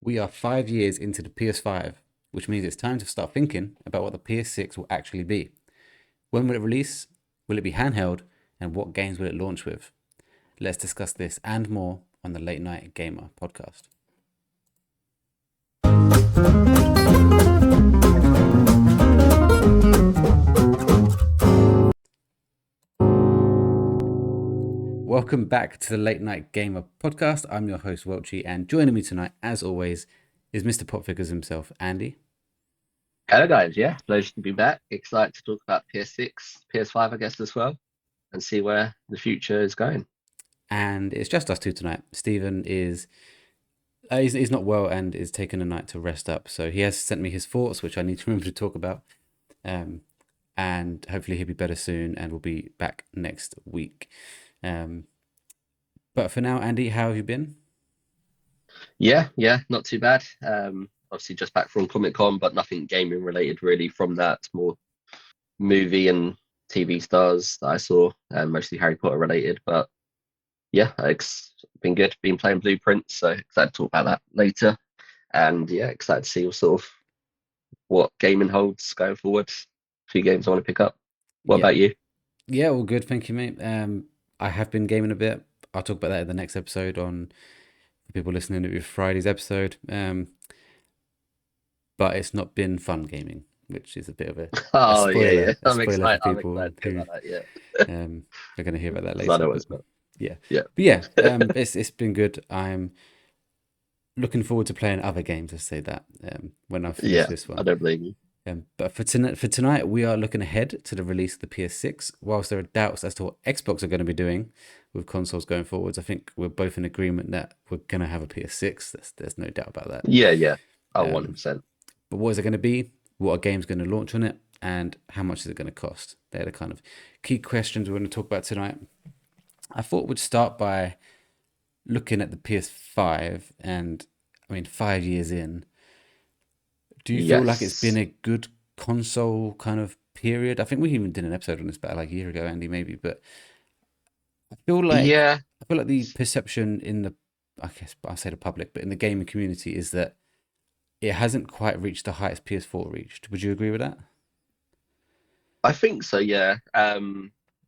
We are 5 years into the PS5, which means it's time to start thinking about what the PS6 will actually be. When will it release? Will it be handheld? And what games will it launch with? Let's discuss this and more on the Late Night Gamer podcast. Welcome back to the Late Night Gamer podcast. I'm your host, Welchy, and joining me tonight, as always, is Mr. Pop Figures himself, Andy. Hello guys, yeah, pleasure to be back. Excited to talk about PS6, PS5, I guess, as well, and see where the future is going. And it's just us two tonight. Stephen is he's not well and is taking a night to rest up. So he has sent me his thoughts, which I need to remember to talk about. And hopefully he'll be better soon, and we'll be back next week. But for now, Andy, how have you been? Yeah, not too bad. Obviously just back from Comic Con, but nothing gaming related really from that. More movie and TV stars that I saw, mostly Harry Potter related. But yeah, it's been good. Been playing Blueprint, so excited to talk about that later. And yeah, excited to see what gaming holds going forward. A few games I want to pick up. What Yeah, about you? yeah, all good, thank you, mate. I have been gaming a bit. I'll talk about that in the next episode on for people listening to Friday's episode. But it's not been fun gaming, which is a bit of a Oh yeah, spoiler, yeah. a spoiler for I'm people excited to hear who about that. Yeah, are going to hear about that because I later. know what But it's about. yeah, Yeah. but yeah, it's been good. I'm looking forward to playing other games. Let's say that when I finish Yeah, this I one. don't blame you. But for tonight, we are looking ahead to the release of the PS6. Whilst there are doubts as to what Xbox are going to be doing with consoles going forwards, I think we're both in agreement that we're going to have a PS6. There's no doubt about that. Yeah. Oh, Um, 100%. but what is it going to be? What are games going to launch on it? And how much is it going to cost? They're the kind of key questions we're going to talk about tonight. I thought we'd start by looking at the PS5. And I mean, 5 years in, do you feel like it's been Yes. a good console kind of period? I think we even did an episode on this about like a year ago, Andy, maybe. But I feel like Yeah. I feel like the perception in the, I guess I say the public, but in the gaming community is that it hasn't quite reached the heights PS4 reached. Would you agree with that? I think so, yeah.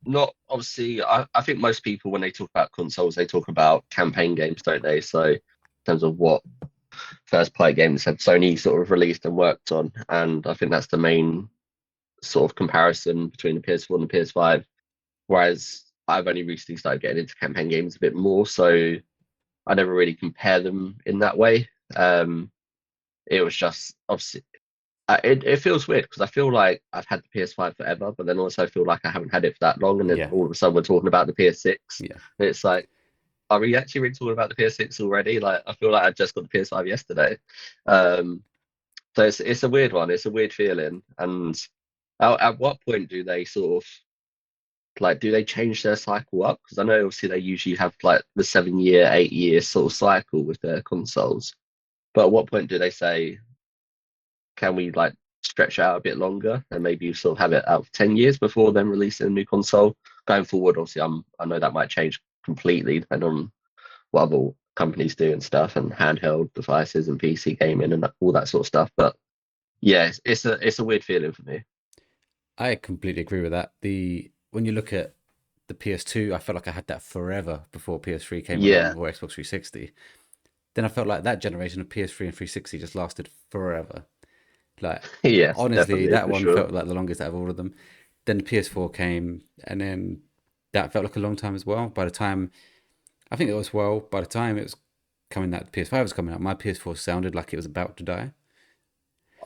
Not obviously, I think most people, when they talk about consoles, they talk about campaign games, don't they? So, in terms of what first party games have Sony sort of released and worked on. And I think that's the main sort of comparison between the PS4 and the PS5. Whereas I've only recently started getting into campaign games a bit more. So, I never really compare them in that way. It was just obviously it feels weird because I feel like I've had the PS5 forever, but then also I feel like I haven't had it for that long, and then Yeah, all of a sudden we're talking about the PS6. yeah, And it's like, are we actually really talking about the PS6 already? Like, I feel like I just got the PS5 yesterday. Um, so it's a weird one. It's a weird feeling. And at what point do they sort of like do they change their cycle up? Because I know obviously they usually have like the 7 year, 8 year sort of cycle with their consoles. But at what point do they say, can we like stretch out a bit longer and maybe sort of have it out for 10 years before then releasing a new console going forward? Obviously, I know that might change completely depending on what other companies do and stuff, and handheld devices and PC gaming and all that sort of stuff. But yeah, it's a weird feeling for me. I completely agree with that. The When you look at the PS2, I felt like I had that forever before PS3 came along Yeah, or Xbox 360. Then I felt like that generation of PS3 and 360 just lasted forever. Like yes, honestly, definitely that for one sure. felt like the longest out of all of them. Then the PS4 came, and then that felt like a long time as well. By the time I think it was by the time it was coming out, the PS5 was coming out. My PS4 sounded like it was about to die.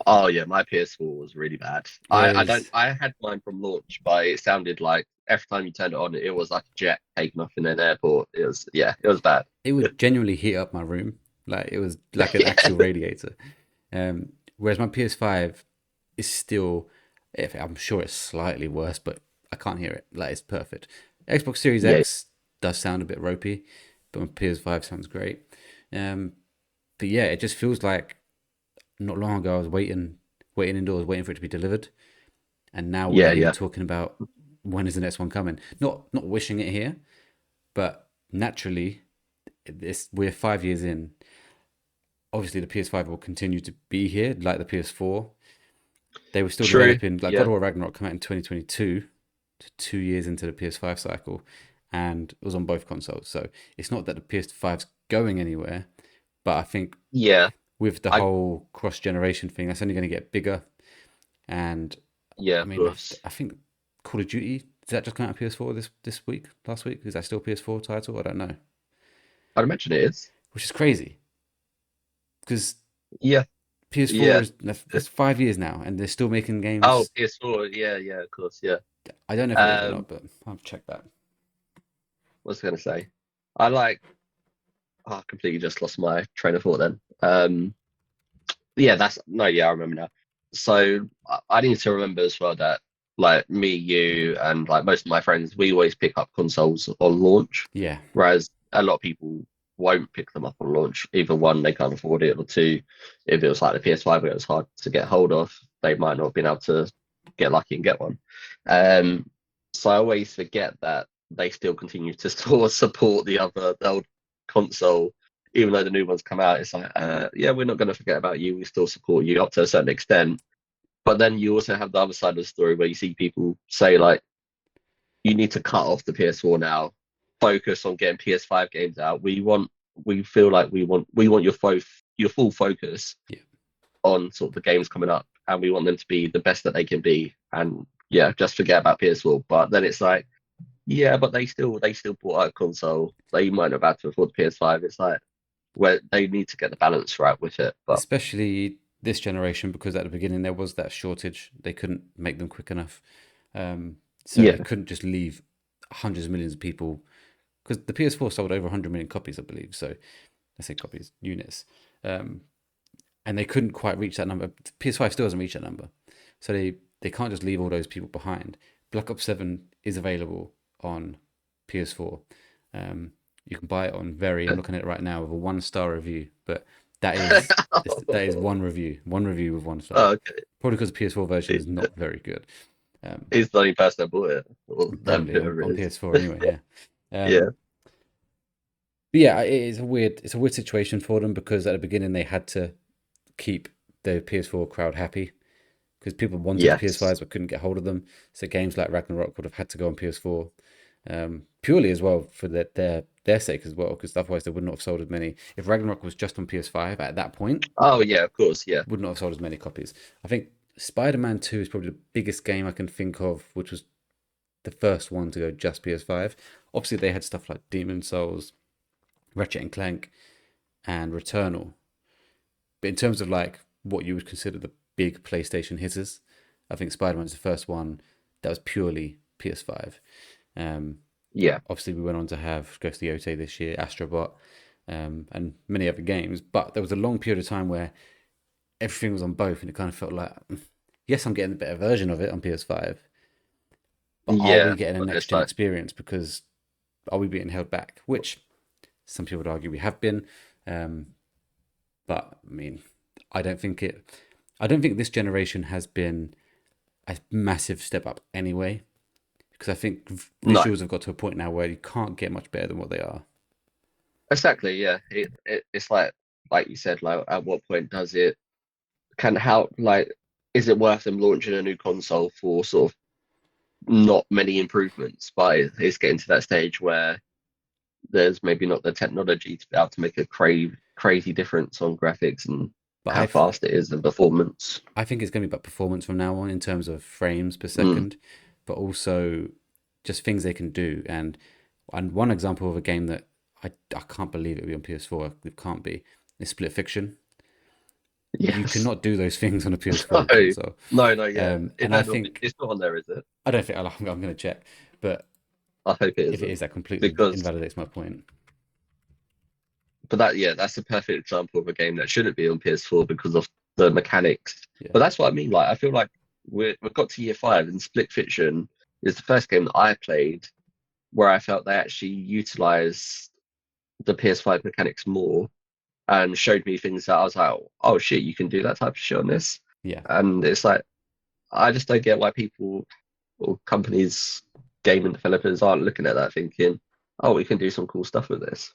Oh yeah, my PS4 was really bad. I don't Whereas I had mine from launch, but it sounded like every time you turned it on, it was like a jet taking off in an airport. It was yeah, it was bad. it would genuinely heat up my room, like it was like an Yeah, actual radiator. Whereas my PS5 is still, if I'm sure it's slightly worse, but I can't hear it. Like it's perfect. Xbox Series yeah, X does sound a bit ropey, but my PS5 sounds great. Um, but yeah, it just feels like not long ago I was waiting indoors, waiting for it to be delivered, and now we're yeah, here yeah. talking about when is the next one coming. Not wishing it here, but naturally, we're 5 years in. obviously the PS5 will continue to be here, like the PS4. They were still True. developing, like God Yeah. of War Ragnarok came out in 2022, 2 years into the PS5 cycle, and it was on both consoles. So it's not that the PS5's going anywhere, but I think Yeah. with the I whole cross generation thing, that's only going to get bigger. And yeah, I of mean, course. I think Call of Duty, did that just come out on PS4 this week, last week? Is that still PS4 title? I don't know. I'd imagine it is. Which is crazy because Yeah. PS4 Yeah. is that's 5 years now, and they're still making Oh, games. PS4. Yeah, yeah, of course, yeah. I don't know if it is or Um, not, but I'll check that. what was I gonna say? I like I completely just lost my train of thought then. Yeah, that's no, yeah, I remember now. So I need to remember as well that like me, you, and like most of my friends, we always pick up consoles on launch, Yeah, whereas a lot of people won't pick them up on launch. Either one, they can't afford it, or two, if it was like the PS5 where it was hard to get hold of, they might not have been able to get lucky and get one. Um, so I always forget that they still continue to sort of support the old console even though the new ones come out, it's like, yeah, we're not going to forget about you. We still support you up to a certain extent. But then you also have the other side of the story where you see people say, like, you need to cut off the PS4 now, focus on getting PS5 games out. We feel like we want your full focus yeah. on sort of the games coming up, and we want them to be the best that they can be. And yeah, just forget about PS4. But then it's like, yeah, but they still bought out a console. They might not have had to afford the PS5. It's like where they need to get the balance right with it. But Especially this generation, because at the beginning there was that shortage. They couldn't make them quick enough, so they yeah, couldn't just leave hundreds of millions of people. Because the PS4 sold over 100 million copies, I believe. So I say copies, units, um, and they couldn't quite reach that number. PS5 still doesn't reach that number, so they can't just leave all those people behind. Black Ops 7 is available on PS4. You can buy it on Very. I'm looking at it right now with a 1-star review, but that is one review with 1 star. oh, okay. Probably because the PS4 version It, is not very good. he's the only person that bought it, or Probably whoever on it is. PS4 anyway. Yeah. Yeah, But yeah, it's a weird situation for them because at the beginning they had to keep the PS4 crowd happy because people wanted the yes, PS5s but couldn't get hold of them. So games like Ragnarok would have had to go on PS4, purely as well for their sake as well, because otherwise they would not have sold as many. If Ragnarok was just on PS5 at that point, oh yeah, of course, yeah, would not have sold as many copies. I think Spider-Man 2 is probably the biggest game I can think of, which was the first one to go just PS5. Obviously, they had stuff like Demon Souls, Ratchet and Clank, and Returnal. But in terms of like what you would consider the big PlayStation hitters, I think Spider-Man's the first one that was purely PS5. Um, yeah, Obviously, we went on to have Ghost of the Yotei this year, Astrobot, and many other games. But there was a long period of time where everything was on both, and it kind of felt like, yes, I'm getting a better version of it on PS5, but are we yeah. getting a But next it's gen like, experience? Because are we being held back? Which some people would argue we have been, um, but I mean, I don't think it. I don't think this generation has been a massive step up anyway, because I think no, visuals have got to a point now where you can't get much better than what they are. exactly, yeah. It's like you said, like at what point does it can how like is it worth them launching a new console for sort of not many improvements, but it's getting to that stage where there's maybe not the technology to be able to make a crazy difference on graphics and But how fast it is and performance. I think it's going to be about performance from now on in terms of frames per Mm. second, but also just things they can do. And one example of a game that I can't believe it would be on PS4. It can't be. Is Split Fiction. You Yes. cannot do those things on a PS4 No, console. no, yeah. And I It's not on there, is it? I don't think I'm going to check, but I hope it if it isn't. is, that completely Because invalidates my point. but that yeah, that's a perfect example of a game that shouldn't be on PS4 because of the mechanics. Yeah. But that's what I mean. Like I feel like we've got to year five and Split Fiction is the first game that I played where I felt they actually utilized the PS5 mechanics more and showed me things that I was like, oh shit, you can do that type of shit on this. Yeah. And it's like I just don't get why people or companies, gaming developers aren't looking at that thinking, oh, we can do some cool stuff with this.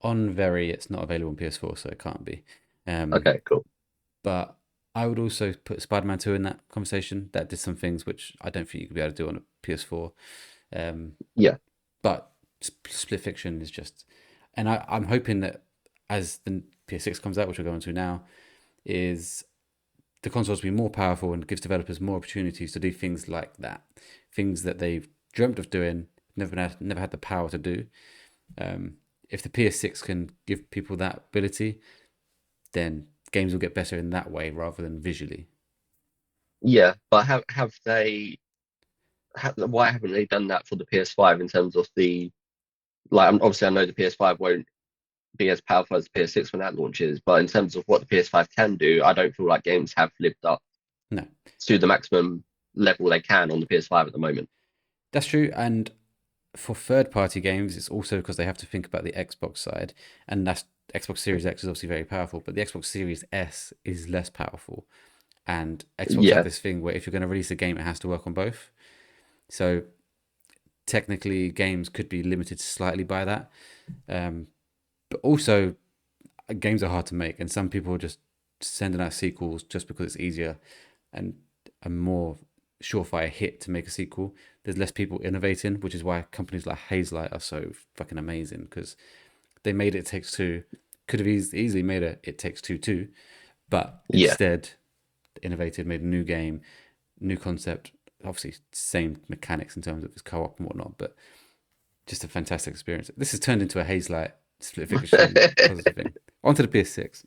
On Very, it's not available on PS4, so it can't be. Okay, cool. But I would also put Spider-Man 2 in that conversation. That did some things which I don't think you could be able to do on a PS4. Um, Yeah, but Split Fiction is just, and I'm hoping that as the PS6 comes out, which we're going to now, is the consoles will be more powerful and gives developers more opportunities to do things like that, things that they've dreamt of doing, never had the power to do. Um, if the PS6 can give people that ability, then games will get better in that way rather than visually. yeah. But have they? Why haven't they done that for the PS5 in terms of the like? Obviously, I know the PS5 won't be as powerful as the PS6 when that launches, but in terms of what the PS5 can do, I don't feel like games have lived up No, to the maximum level they can on the PS5 at the moment. that's true. And for third party games, it's also because they have to think about the Xbox side, and that's Xbox Series X is obviously very powerful, but the Xbox Series S is less powerful. And Xbox have Yeah, this thing where if you're going to release a game, it has to work on both. So technically, games could be limited slightly by that. Um, but also, games are hard to make, and some people are just sending out sequels just because it's easier and a more surefire hit to make a sequel. There's less people innovating, which is why companies like Hazelight are so fucking amazing because they made It Takes Two. Could have easily made It Takes Two too, but yeah. instead innovated, made a new game, new concept. Obviously, same mechanics in terms of its co-op and whatnot, but just a fantastic experience. This has turned into a Hazelight split fiction positive thing. On to the PS6.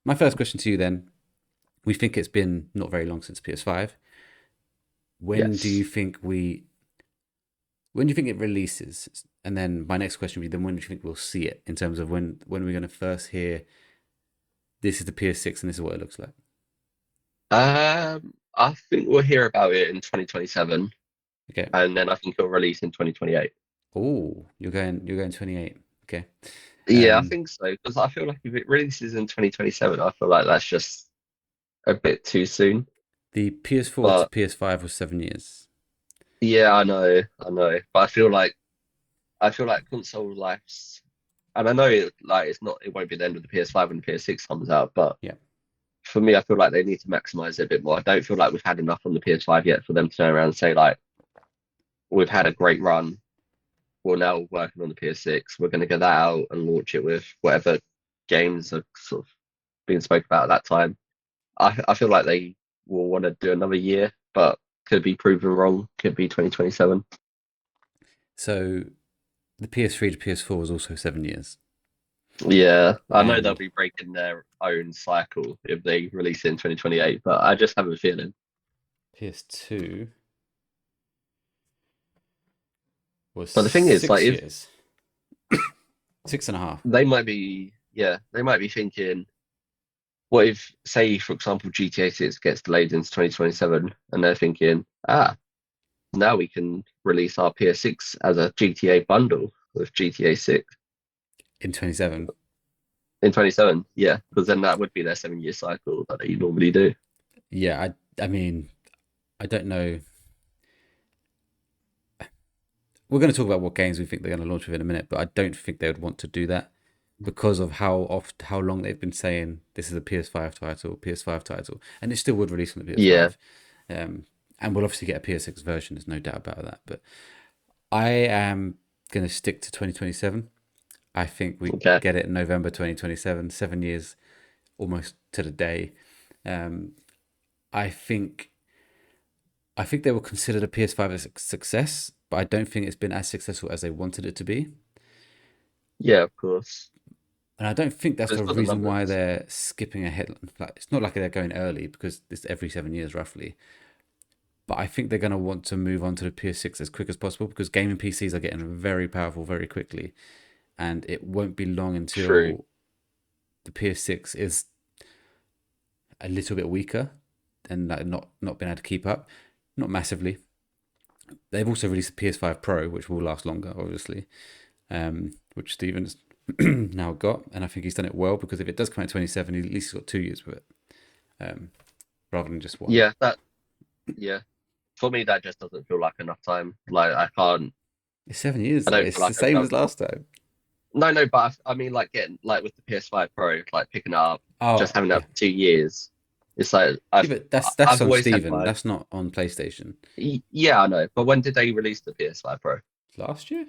My first question to you then: we think it's been not very long since PS5. When do you Yes. think we? When do you think it releases? And then my next question would be: then when do you think we'll see it in terms of when we're going to first hear this is the PS6 and this is what it looks like? I think we'll hear about it in 2027, Okay. and then I think it'll release in 2028. Oh, you're going 28. Okay. Yeah, I Um, think so because I feel like if it releases in 2027, I feel like that's just a bit too soon. the PS4 to But PS5 was 7 years. yeah, I know. But I feel like console lives, and I know it's not, it won't be the end of the PS5 when the PS6 comes out. But Yeah. for me, I feel like they need to maximize it a bit more. I don't feel like we've had enough on the PS5 yet for them to turn around and say like we've had a great run. We're now working on the PS6. We're going to get that out and launch it with whatever games are sort of being spoke about at that time. I feel like they will want to do another year, but could be proven wrong. Could be 2027. So the PS3 to PS4 was also 7 years, Yeah, I know they'll and be breaking their own cycle if they release it in 2028, but I just have a feeling. PS2 was But the thing is, like, six if years, six and a half. they might be, yeah, they might be thinking, what if, say, for example, GTA 6 gets delayed into 2027, and they're thinking, now we can release our PS6 as a GTA bundle with GTA 6 In 27. in 27. Yeah, because then that would be their 7 year cycle that they normally do. Yeah, I mean, I don't know. We're going to talk about what games we think they're going to launch within a minute, but I don't think they would want to do that because of how long they've been saying this is a PS5 title, PS5 title, and it still would release on the Yeah. PS5. And we'll obviously get a PS6 version. There's no doubt about that. But I am going to stick to 2027. I think we Okay. get it in November 2027, 7 years almost to the day. Um, I think I think they will consider the PS5 as a success, but I don't think it's been as successful as they wanted it to be. Yeah, of course. And I don't think that's It's the got the reason why numbers. they're skipping ahead. Like it's not like they're going early because it's every 7 years roughly. But I think they're going to want to move on to the PS6 as quick as possible because gaming PCs are getting very powerful very quickly, and it won't be long True. until the PS6 is a little bit weaker and like not being able to keep up, not massively. They've also released the PS5 Pro, which will last longer, obviously, which Steven's now got, and I think he's done it well because if it does come out 27, he at least got 2 years with it, rather than just one. Yeah, yeah. For me, that just doesn't feel like enough time. Like, It's 7 years I though. don't feel It's the like I've same as done. last time. No, no, but I mean, like getting like with the PS5 Pro, like picking it up, Oh just having it up yeah, for 2 years. It's like yeah, but that's I've on always had Steven. my That's not on PlayStation. yeah, I know. But when did they release the PS5 Pro? Last year?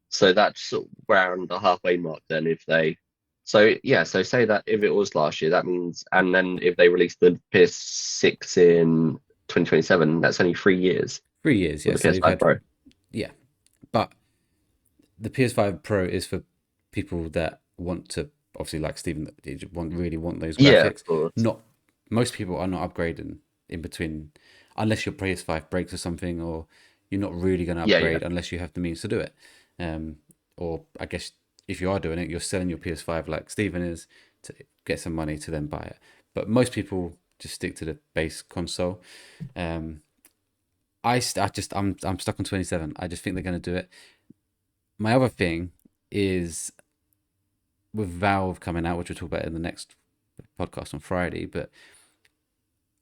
So that's sort of around the halfway mark then. If they, so yeah, so say that if it was last year, that means, and then if they release the PS6 in 2027, that's only 3 years 3 years, with yeah. the So they've PS5 had, Pro. yeah, but the PS5 Pro is for people that want to, obviously, like Steven, that they just really want those Yeah, of graphics. course. Not Most people are not upgrading in between, unless your PS5 breaks or something, or you're not really going to Yeah, yeah, upgrade unless you have the means to do it. Um, or I guess if you are doing it, you're selling your PS5 like Steven is to get some money to then buy it. But most people just stick to the base console. Um, I'm stuck on 27. I just think they're going to do it. My other thing is with Valve coming out, which we'll talk about in the next podcast on Friday, but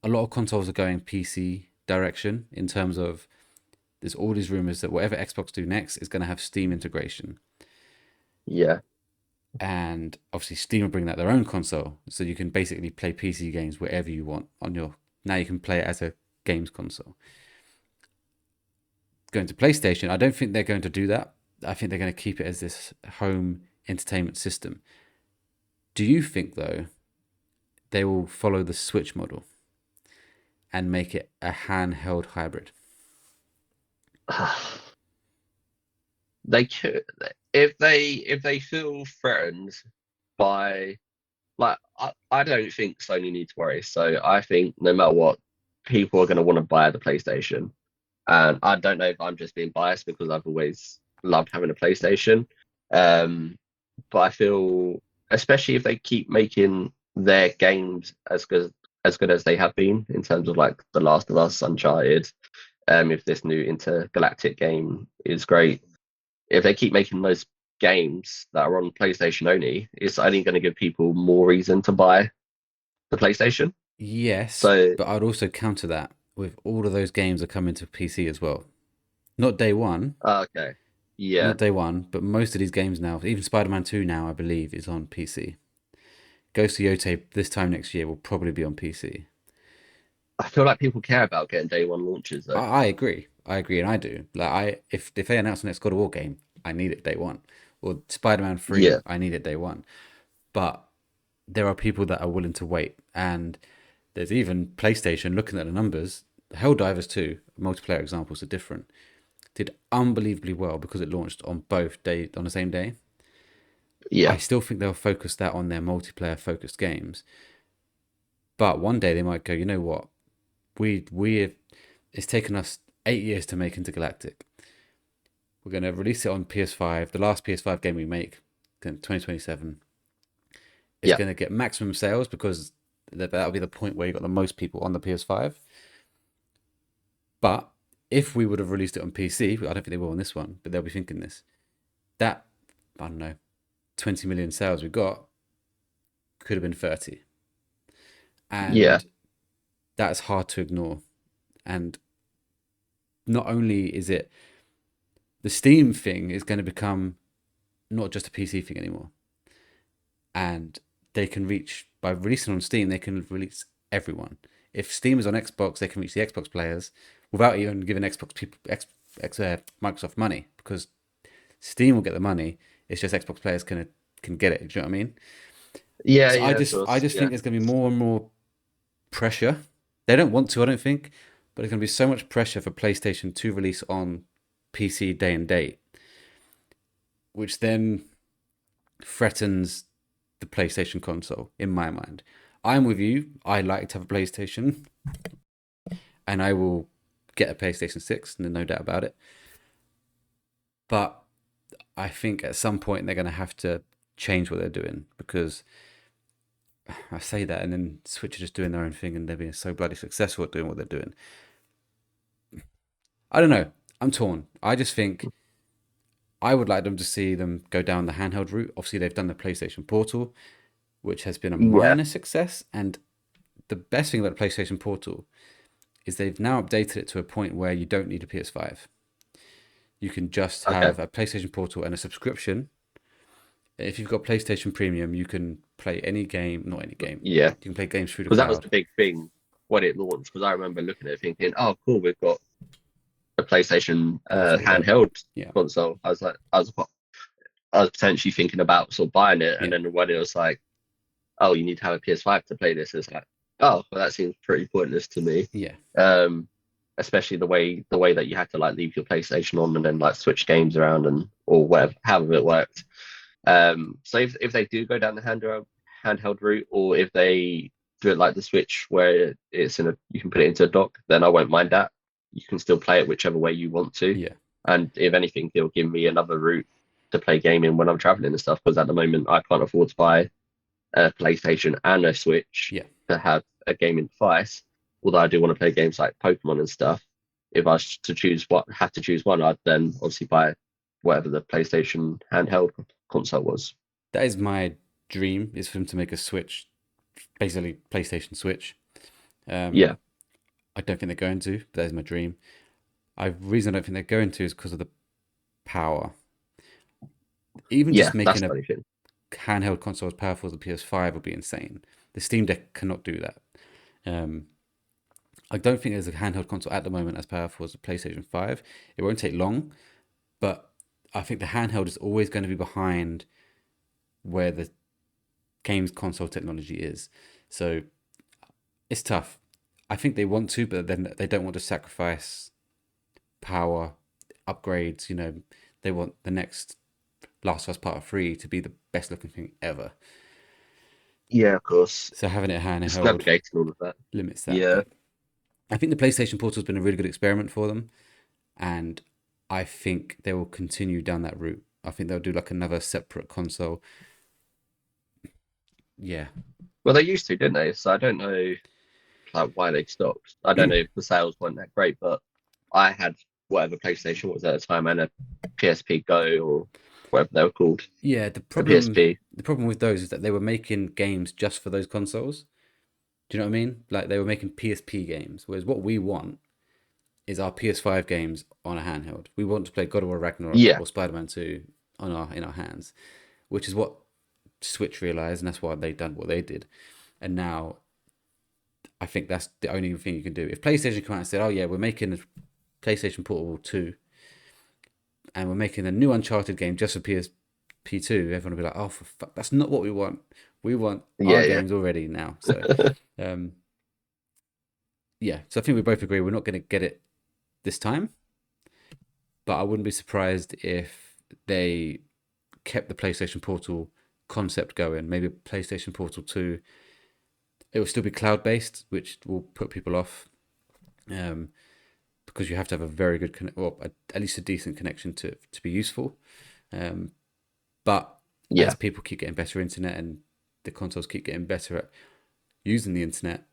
a lot of consoles are going PC direction in terms of there's all these rumors that whatever Xbox do next is going to have Steam integration. yeah. And obviously, Steam will bring out their own console, so you can basically play PC games wherever you want on your. Now you can play it as a games console. Going to PlayStation, I don't think they're going to do that. I think they're going to keep it as this home entertainment system. Do you think though they will follow the Switch model and make it a handheld hybrid? They could if they feel threatened by like I don't think Sony need to worry. So I think no matter what, people are going to want to buy the PlayStation. And I don't know if I'm just being biased because I've always loved having a PlayStation. Um, but I feel, especially if they keep making their games as good as they have been in terms of like The Last of Us, Uncharted, if this new intergalactic game is great, if they keep making those games that are on PlayStation only, it's only going to give people more reason to buy the PlayStation. Yes, So, but I'd also counter that with all of those games are coming to PC as well. Not day one, okay, yeah, not day one, but most of these games now, even Spider-Man 2 now, I believe, is on PC. Ghost of Yotei this time next year will probably be on PC. I feel like people care about getting day one launches though. I agree. I agree, and I do. Like if they announce the next God of War game, I need it day one. Or Spider-Man 3, Yeah, I need it day one. But there are people that are willing to wait, and there's even PlayStation looking at the numbers. Helldivers 2, multiplayer examples are different. Did unbelievably well because it launched on both day on the same day. yeah, I still think they'll focus that on their multiplayer focused games. But one day they might go, you know what? We have, it's taken us 8 years to make Intergalactic. We're going to release it on PS5. The last PS5 game we make, 2027. It's yeah, going to get maximum sales because that'll be the point where you got the most people on the PS5. But if we would have released it on PC, I don't think they will on this one, but they'll be thinking this. That, I don't know, 20 million sales we got could have been 30. yeah, And that's hard to ignore. And not only is it the Steam thing is going to become not just a PC thing anymore. And they can reach, by releasing on Steam, they can release everyone. If Steam is on Xbox, they can reach the Xbox players without even giving Xbox people, Microsoft money because Steam will get the money. It's just Xbox players can get it. Do you know what I mean? yeah, So yeah, of I course, just think yeah, there's going to be more and more pressure. They don't want to, I don't think, but there's going to be so much pressure for PlayStation to release on PC day and date, which then threatens the PlayStation console in my mind. I'm with you. I like to have a PlayStation, and I will get a PlayStation 6, no doubt about it. But I think at some point they're going to have to change what they're doing because I say that, and then Switch are just doing their own thing, and they're being so bloody successful at doing what they're doing. I don't know. I'm torn. I just think I would like them to see them go down the handheld route. Obviously, they've done the PlayStation Portal, which has been a yeah, minor success. And the best thing about the PlayStation Portal is they've now updated it to a point where you don't need a PS5. You can just Okay. have a PlayStation Portal and a subscription. If you've got PlayStation Premium, you can play any game, not any game. Yeah, You can play games through the because that was cloud. the big thing when it launched. Because I remember looking at it thinking, "Oh, cool, we've got a PlayStation Portal. handheld Yeah. console." I was potentially thinking about sort of buying it, and Yeah. then when it was like, "Oh, you need to have a PS5 to play this," it's like, "Oh, well, that seems pretty pointless to me." Yeah. Um, Especially the way that you had to like leave your PlayStation on and then like switch games around and or whatever, however it worked. So if they do go down the handheld route, or if they do it like the Switch, where it's in a you can put it into a dock, then I won't mind that. You can still play it whichever way you want to, Yeah. and if anything, it'll give me another route to play gaming when I'm traveling and stuff. Because at the moment, I can't afford to buy a PlayStation and a Switch Yeah. to have a gaming device. Although I do want to play games like Pokemon and stuff. If I was to choose had to choose one, I'd then obviously buy whatever the PlayStation handheld console was. That is my dream, is for them to make a Switch, basically PlayStation Switch. Yeah, Um, I don't think they're going to, but that is my dream. Reason I don't think they're going to is because of the power. Even yeah, just that's making the a funny thing. handheld console as powerful as the PS5 would be insane. The Steam Deck cannot do that. Um, I don't think there's a handheld console at the moment as powerful as the PlayStation 5. It won't take long, but I think the handheld is always going to be behind where the games console technology is. So it's tough. I think they want to, but then they don't want to sacrifice power, upgrades. They want the next Last of Us Part 3 to be the best looking thing ever. Yeah, of course. So having it Just handheld navigating all of that. limits that. Yeah, But I think the PlayStation Portal has been a really good experiment for them, and I think they will continue down that route. I think they'll do like another separate console. Yeah, well, they used to, didn't they? So I don't know like why they stopped. I don't know if the sales weren't that great, but I had whatever PlayStation was at the time and a PSP Go or whatever they were called, yeah. The a problem, PSP. the problem with those is that they were making games just for those consoles. Do you know what I mean? Like they were making PSP games, whereas what we want is our PS5 games on a handheld. We want to play God of War Ragnarok Yeah, or Spider-Man 2 in our hands, which is what Switch realized, and that's why they done what they did. And now I think that's the only thing you can do. If PlayStation come out and said, "Oh yeah, we're making a PlayStation Portable 2 and we're making a new Uncharted game just for PSP2," everyone will be like, "Oh, for fuck, that's not what we want. We want our yeah, games already now." So, um, yeah. So I think we both agree we're not going to get it this time, but I wouldn't be surprised if they kept the PlayStation Portal concept going. Maybe PlayStation Portal 2, it will still be cloud based, which will put people off. Um, because you have to have a very good or at least a decent connection to be useful. Um, but yeah, as people keep getting better internet and the consoles keep getting better at using the internet,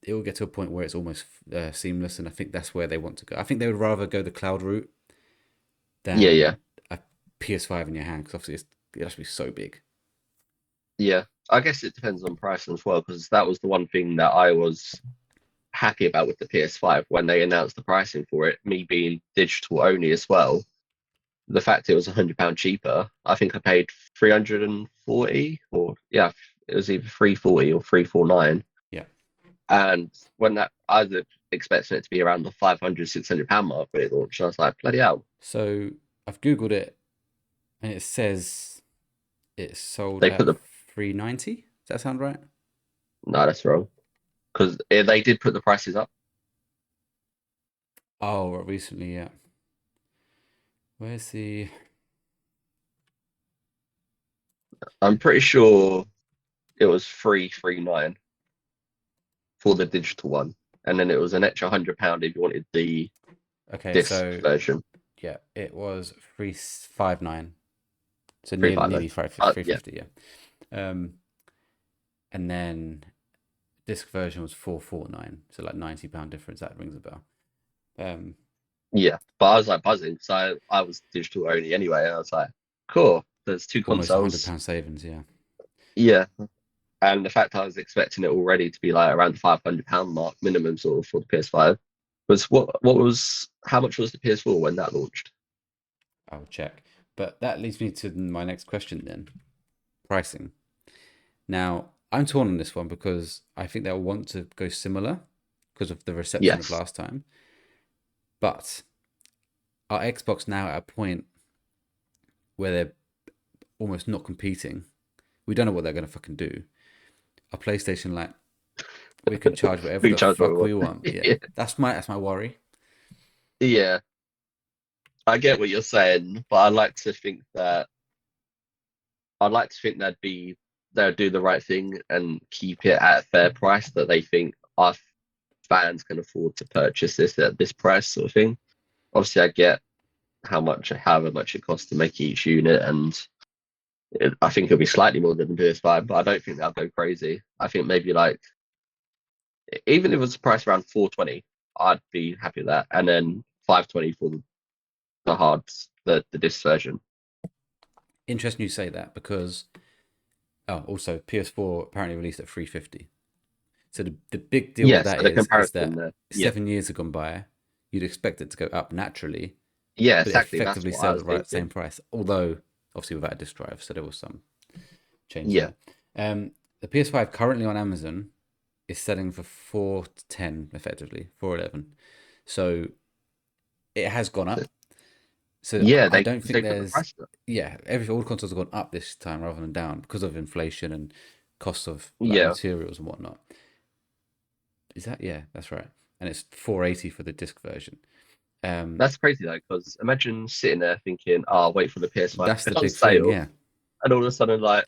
it will get to a point where it's almost seamless. And I think that's where they want to go. I think they would rather go the cloud route yeah, yeah, than a PS5 in your hand, because obviously it has to be so big. yeah. I guess it depends on price as well, because that was the one thing that I was happy about with the PS5 when they announced the pricing for it. Me being digital only as well, the fact it was £100 cheaper. I think I paid 340, or yeah, it was either 340 or 349. Yeah. And when that I was expecting it to be around the 500, £600 mark when it launched. I was like, bloody hell. So I've googled it, and it says it's sold They put at the 390. Does that sound right? No, that's wrong. Because they did put the prices up. Oh, right, recently, yeah. Where's the? I'm pretty sure it was 339 for the digital one. And then it was an extra £100 if you wanted the Okay, disc so version. yeah, it was 359. So nearly 359. three Yeah. fifty, yeah. Um, and then disc version was 449. So like £90 difference. That rings a bell. Um, Yeah. But I was like buzzing. So I was digital only anyway. And I was like, cool. There's two almost a consoles. £100 savings, yeah. Yeah. And the fact I was expecting it already to be like around the £500 mark minimum sort of for the PS5 was how much was the PS4 when that launched? I'll check. But that leads me to my next question then, pricing. Now, I'm torn on this one because I think they'll want to go similar because of the reception of Yes. last time. But are Xbox now at a point where they're almost not competing? We don't know what they're going to fucking do. Are PlayStation like, we can charge whatever We the charge what we fuck we want. want? Yeah, Yeah. that's my worry. Yeah. I get what you're saying, but I'd like to think they'll do the right thing and keep it at a fair price that they think our fans can afford to purchase this at this price sort of thing. Obviously, I get however much it costs to make each unit, and I think it'll be slightly more than the PS5, but I don't think they'll go crazy. I think maybe like even if it was a price around 420, I'd be happy with that, and then 520 for the hards, the disc version. Interesting you say that because also PS4 apparently released at 350. So the big deal with Yes, that so the is comparison that there. Yeah, 7 years have gone by. You'd expect it to go up naturally, yeah, but it exactly. That's effectively what I sold was at the right same thinking. price. Although obviously without a disk drive, so there was some change Yeah, there. The PS5 currently on Amazon is selling for 410 effectively, 411. So it has gone so, up. So yeah, I don't think they put the there's price up. all consoles have gone up this time rather than down because of inflation and cost of like Yeah, materials and whatnot. Is that yeah, that's right. And it's 480 for the disc version. Um, that's crazy though, because imagine sitting there thinking, "Oh, I'll wait for the PS5 that's to the be on big thing, sale," yeah. and all of a sudden, like,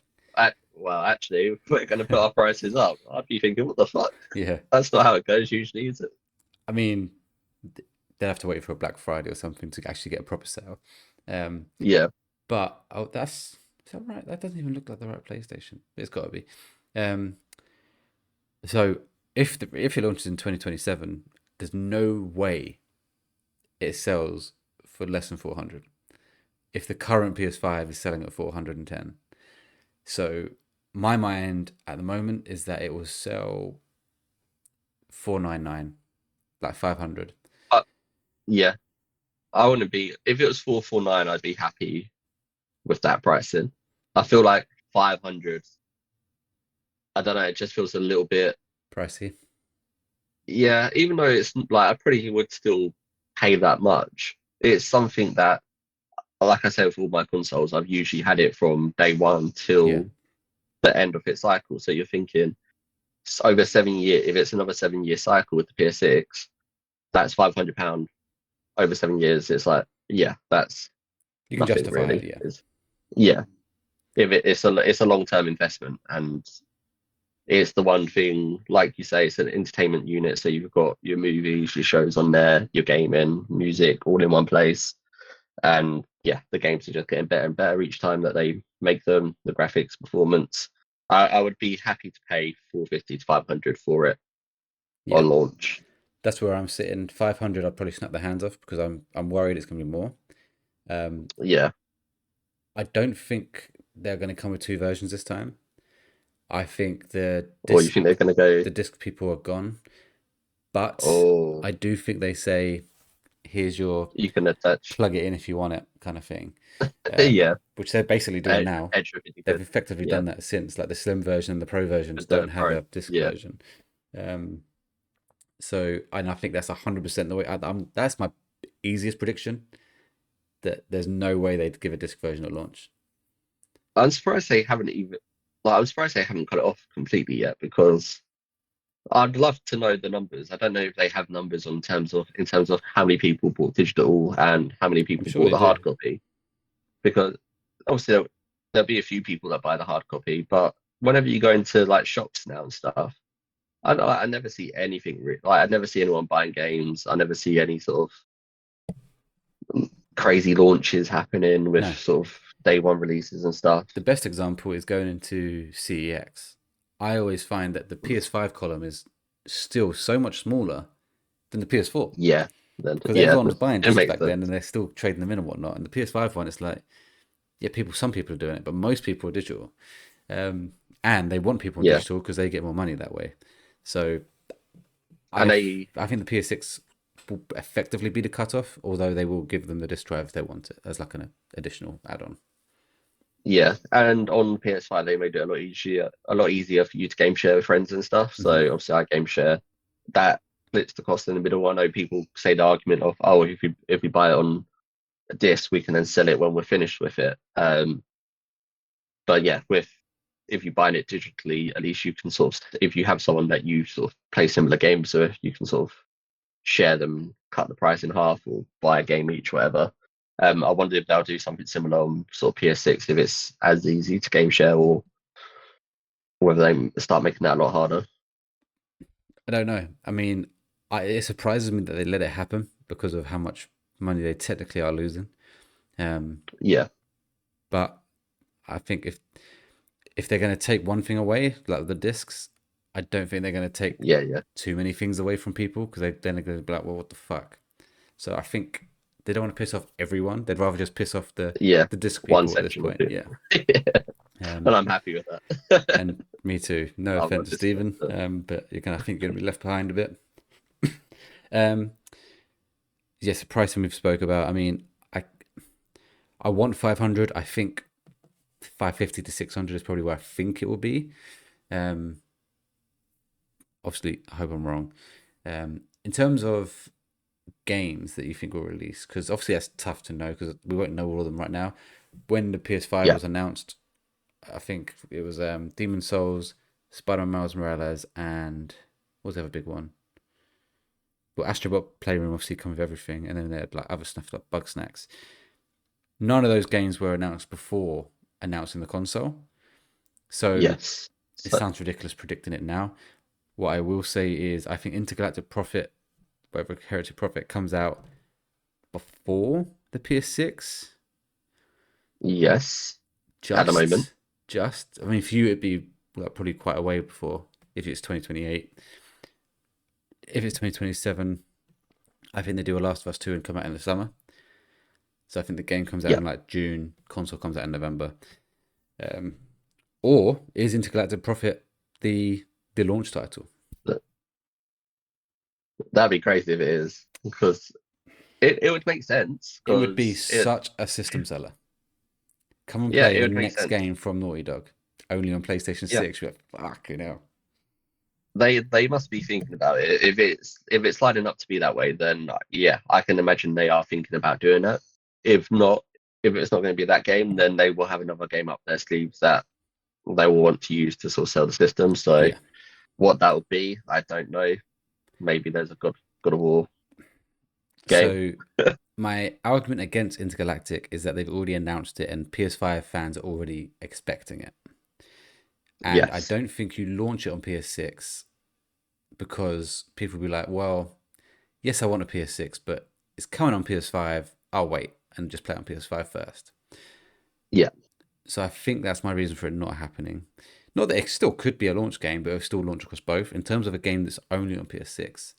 well, actually, we're going to put our prices up. I'd be thinking, "What the fuck?" Yeah. That's not how it goes usually, is it? I mean, they'll have to wait for a Black Friday or something to actually get a proper sale. Um, Yeah, but that's is that right? That doesn't even look like the right PlayStation. It's got to be. Um, so if it launches in 2027, there's no way it sells for less than 400. If the current PS5 is selling at 410, so my mind at the moment is that it will sell 499, like 500. uh, yeah. I wouldn't be if it was 449. I'd be happy with that pricing. I feel like 500. I don't know. It just feels a little bit. Pricey. Yeah, even though it's like I pretty would still pay that much. It's something that, like I said, with all my consoles, I've usually had it from day one Yeah. till the end of its cycle. So you're thinking it's over 7 year. If it's another 7 year cycle with the PS6, that's £500 over 7 years. It's like, yeah, that's You can nothing justify it, really. yeah. Yeah, if it's a long term investment, and it's the one thing, like you say, it's an entertainment unit. So you've got your movies, your shows on there, your gaming, music, all in one place. And yeah, the games are just getting better and better each time that they make them. The graphics, performance. I would be happy to pay 450 to 500 for it Yeah. on launch. That's where I'm sitting. 500, I'd probably snap the hands off because I'm worried it's going to be more. Um, Yeah. I don't think they're going to come with two versions this time. I think Or you think they're going to go, the disc people are gone, but oh, I do think they say, "Here's your you can attach. plug it in if you want it," kind of thing, Yeah. which they're basically doing now. Edge would be They've good. effectively Yeah. done that since, like the Slim version and the Pro versions With don't the have Pro. a disc Yeah. version. Um, and I think that's 100% the way. That's my easiest prediction that there's no way they'd give a disc version at launch. I'm surprised they haven't even, like, I'm surprised they haven't cut it off completely yet, because I'd love to know the numbers. I don't know if they have numbers in terms of how many people bought digital and how many I'm people sure bought they the do. hard copy. Because obviously there'll be a few people that buy the hard copy, but whenever you go into like shops now and stuff, I never see anything like I never see anyone buying games. I never see any sort of crazy launches happening with No, sort of day one releases and stuff. the best example is going into CEX. I always find that the PS5 column is still so much smaller than the PS4 Yeah, then because yeah, everyone was buying it discs makes back then sense. and they're still trading them in and whatnot. And the PS5 one, it's like, yeah, some people are doing it, but most people are digital. Um, and they want people on Yeah, digital because they get more money that way. So and I think the PS6 will effectively be the cutoff, although they will give them the disc drive if they want it as like an additional add-on. Yeah, and on PS5 they made it a lot easier for you to game share with friends and stuff. Hmm. So obviously I game share. That splits the cost in the middle. I know people say the argument of, oh, if you buy it on a disc, we can then sell it when we're finished with it. But yeah, with if you buy it digitally, at least you can sort of, if you have someone that you sort of play similar games with, you can sort of share them, cut the price in half, or buy a game each, whatever. I wonder if they'll do something similar on sort of PS6 if it's as easy to game share, or whether they start making that a lot harder. I don't know. I mean, it surprises me that they let it happen because of how much money they technically are losing. Um, Yeah, but I think if they're going to take one thing away, like the discs, I don't think they're going to take yeah, yeah, too many things away from people because then they're going to be like, well, what the fuck? So I think they don't want to piss off everyone. They'd rather just piss off yeah. the disc One people at this section of point. it. Yeah. And Um, I'm happy with that. and me too. No I'm not offense, Stephen, disappointed. but I think you're going to be left behind a bit. Um, yes, the pricing we've spoke about. I mean, I want 500. I think 550 to 600 is probably where I think it will be. Um, Obviously, I hope I'm wrong. In terms of games that you think will release, because obviously that's tough to know because we won't know all of them right now. When the PS5 Yeah, was announced, I think it was Demon Souls, Spider-Man Miles Morales, and what was the other big one? Well, Astrobot Playroom obviously come with everything, and then they had like other stuff like Bug Snacks. None of those games were announced before announcing the console, so yes. it So, sounds ridiculous predicting it now. What I will say is, I think Intergalactic Profit, whatever Heretic Profit, comes out before the PS6. yes, at the moment. Just, I mean, for you it'd be like, probably quite a way before if it's 2028. If it's 2027, I think they do a Last of Us 2 and come out in the summer. So I think the game comes out Yeah, in like June, console comes out in November. Um, or is Intergalactic Profit the launch title? that- that'd be crazy if it is, because it would make sense, It would be because such a system seller. Come and yeah, play it the would make next sense. game from Naughty Dog, only on PlayStation Yeah, 6. You're like, fuck, they must be thinking about it. If it's lining up to be that way, then yeah, I can imagine they are thinking about doing that. If not, if it's not going to be that game, then they will have another game up their sleeves that they will want to use to sort of sell the system. So Yeah. what that would be, I don't know. Maybe there's a God of War game. So my argument against Intergalactic is that they've already announced it and PS5 fans are already expecting it. And I Yes. don't think you launch it on PS6 because people will be like, well, yes, I want a PS6, but it's coming on PS5. I'll wait and just play it on PS5 first. Yeah. So I think that's my reason for it not happening. Not that it still could be a launch game, but it'll still launch across both. In terms of a game that's only on PS6,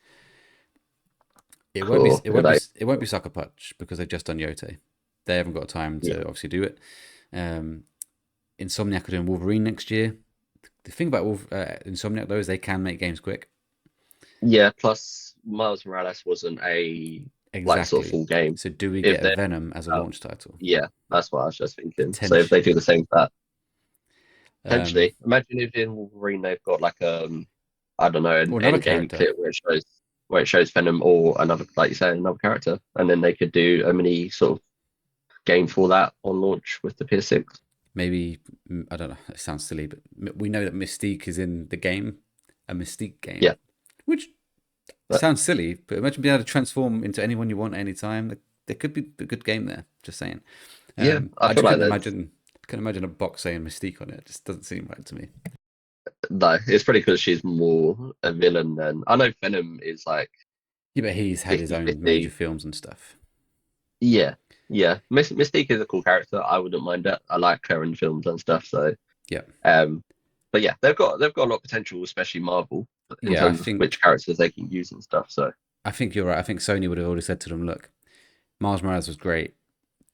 it won't be Cool. Like, it won't be Sucker Punch because they've just done Yote. They haven't got time yeah. to obviously do it. Insomniac are doing Wolverine next year. The thing about Insomniac though is they can make games quick. Yeah. Plus, Miles Morales wasn't a like sort of Exactly. full game. So do we If get a they're Venom as a launch title? yeah, that's what I was just thinking. So if they do Potentially. the same for that, Um, potentially, imagine if in Wolverine they've got like I don't know, an or another end game character. clip where it shows Venom or another, like you say, another character, and then they could do a mini sort of game for that on launch with the PS6. Maybe, I don't know, it sounds silly, but we know that Mystique is in the game, a Mystique game, Yeah, which but sounds silly, but imagine being able to transform into anyone you want anytime. There could be a good game there, just saying. yeah, I I feel just like there's couldn't imagine a box saying Mystique on it. It just doesn't seem right to me. no. It's probably because she's more a villain than I know. Venom is like Yeah, but he's had his own major 50-50. films and stuff. Yeah, yeah. Mystique is a cool character. I wouldn't mind it. I like her in films and stuff. So, Yeah. um, but yeah, they've got a lot of potential, especially Marvel, in Yeah, terms of which characters they can use and stuff. So, I think you're right. I think Sony would have already said to them, look, Miles Morales was great.